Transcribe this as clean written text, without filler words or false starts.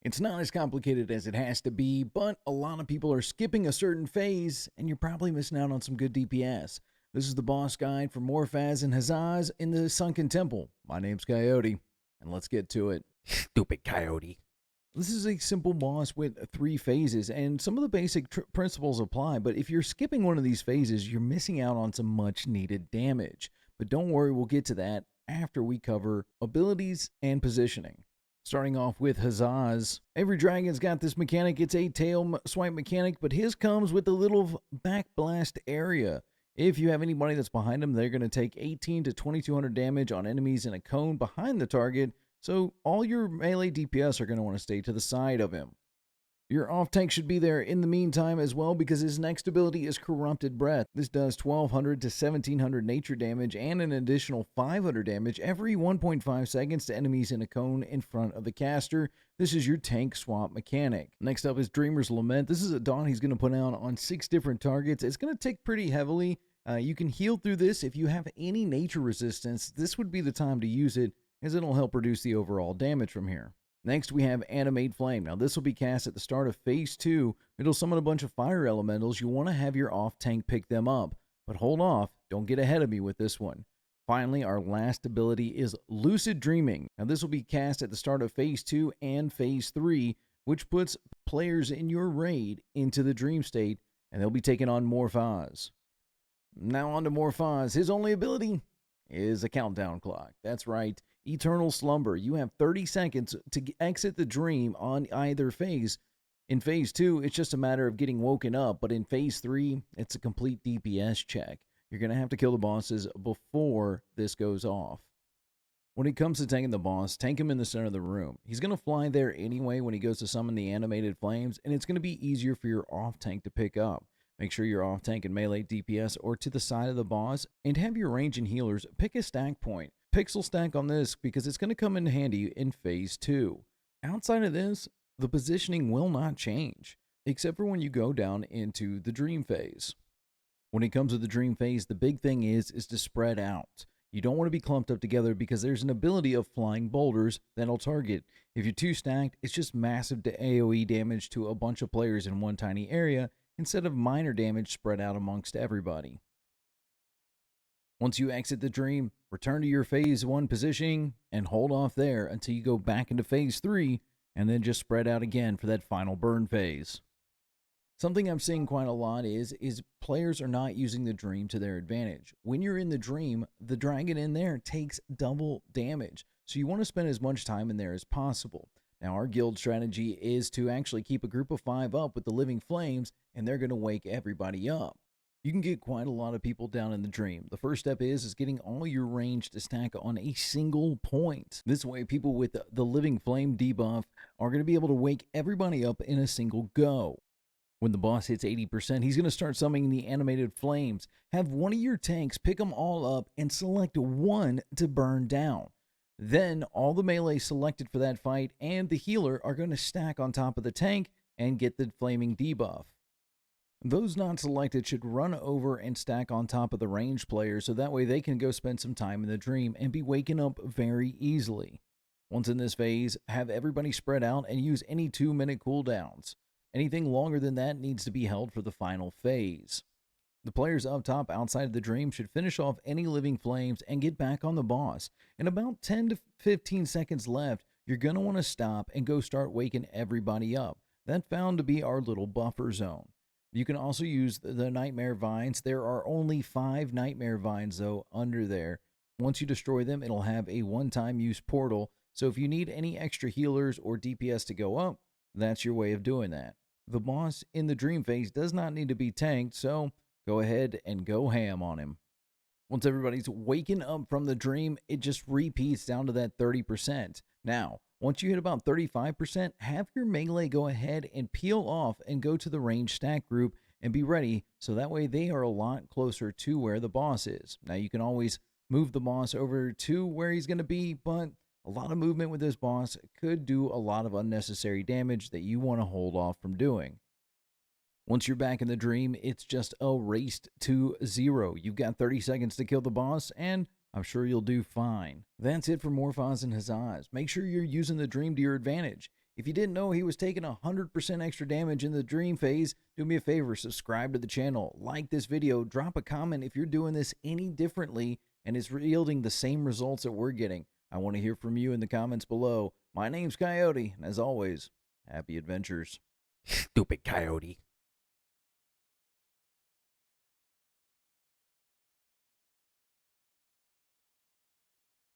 It's not as complicated as it has to be, but a lot of people are skipping a certain phase, and you're probably missing out on some good DPS. This is the boss guide for Morphaz and Hazzas in the Sunken Temple. My name's Coyote, and let's get to it. Stupid coyote. This is a simple boss with 3 phases, and some of the basic principles apply, but if you're skipping one of these phases, you're missing out on some much needed damage. But don't worry, we'll get to that after we cover abilities and positioning. Starting off with Hazzas. Every dragon's got this mechanic. It's a tail swipe mechanic, but his comes with a little back blast area. If you have anybody that's behind him, they're going to take 18 to 2200 damage on enemies in a cone behind the target, so all your melee DPS are going to want to stay to the side of him. Your off tank should be there in the meantime as well, because his next ability is Corrupted Breath. This does 1200 to 1700 nature damage and an additional 500 damage every 1.5 seconds to enemies in a cone in front of the caster. This is your tank swap mechanic. Next up is Dreamer's Lament. This is a daunt he's going to put out on 6 different targets. It's going to tick pretty heavily. You can heal through this. If you have any nature resistance, this would be the time to use it, as it'll help reduce the overall damage from here. Next, we have Animate Flame. Now, this will be cast at the start of Phase 2. It'll summon a bunch of fire elementals. You want to have your off-tank pick them up. But hold off. Don't get ahead of me with this one. Finally, our last ability is Lucid Dreaming. Now, this will be cast at the start of Phase 2 and Phase 3, which puts players in your raid into the dream state, and they'll be taking on Morphaz. Now on to Morphaz. His only ability is a countdown clock. That's right. Eternal Slumber. You have 30 seconds to exit the dream on either phase. In Phase 2, it's just a matter of getting woken up, but in Phase 3, it's a complete DPS check. You're going to have to kill the bosses before this goes off. When it comes to tanking the boss, tank him in the center of the room. He's going to fly there anyway when he goes to summon the animated flames, and it's going to be easier for your off-tank to pick up. Make sure your off-tank and melee DPS are to the side of the boss, and have your range and healers pick a stack point. Pixel stack on this because it's going to come in handy in Phase 2. Outside of this, the positioning will not change, except for when you go down into the dream phase. When it comes to the dream phase, the big thing is to spread out. You don't want to be clumped up together because there's an ability of flying boulders that'll target. If you're too stacked, it's just massive AoE damage to a bunch of players in one tiny area instead of minor damage spread out amongst everybody. Once you exit the dream, return to your Phase 1 positioning and hold off there until you go back into Phase 3, and then just spread out again for that final burn phase. Something I'm seeing quite a lot is players are not using the dream to their advantage. When you're in the dream, the dragon in there takes double damage, so you want to spend as much time in there as possible. Now, our guild strategy is to actually keep a group of 5 up with the living flames, and they're going to wake everybody up. You can get quite a lot of people down in the dream. The first step is getting all your range to stack on a single point. This way, people with the living flame debuff are going to be able to wake everybody up in a single go. When the boss hits 80%, he's going to start summoning the animated flames. Have one of your tanks pick them all up and select one to burn down. Then, all the melee selected for that fight and the healer are going to stack on top of the tank and get the flaming debuff. Those not selected should run over and stack on top of the ranged players so that way they can go spend some time in the dream and be waken up very easily. Once in this phase, have everybody spread out and use any 2-minute cooldowns. Anything longer than that needs to be held for the final phase. The players up top outside of the dream should finish off any living flames and get back on the boss. In about 10 to 15 seconds left, you're going to want to stop and go start waking everybody up. That found to be our little buffer zone. You can also use the Nightmare Vines. There are only 5 Nightmare Vines, though, under there. Once you destroy them, it'll have a one-time use portal, so if you need any extra healers or DPS to go up, that's your way of doing that. The boss in the dream phase does not need to be tanked, so go ahead and go ham on him. Once everybody's waking up from the dream, it just repeats down to that 30%. Now, once you hit about 35%, have your melee go ahead and peel off and go to the range stack group and be ready, so that way they are a lot closer to where the boss is. Now, you can always move the boss over to where he's going to be, but a lot of movement with this boss could do a lot of unnecessary damage that you want to hold off from doing. Once you're back in the dream, it's just a race to 0. You've got 30 seconds to kill the boss, and I'm sure you'll do fine. That's it for Morphaz and Hazzas. Make sure you're using the dream to your advantage. If you didn't know he was taking 100% extra damage in the dream phase, do me a favor, subscribe to the channel, like this video, drop a comment if you're doing this any differently and it's yielding the same results that we're getting. I want to hear from you in the comments below. My name's Coyote, and as always, happy adventures. Stupid coyote.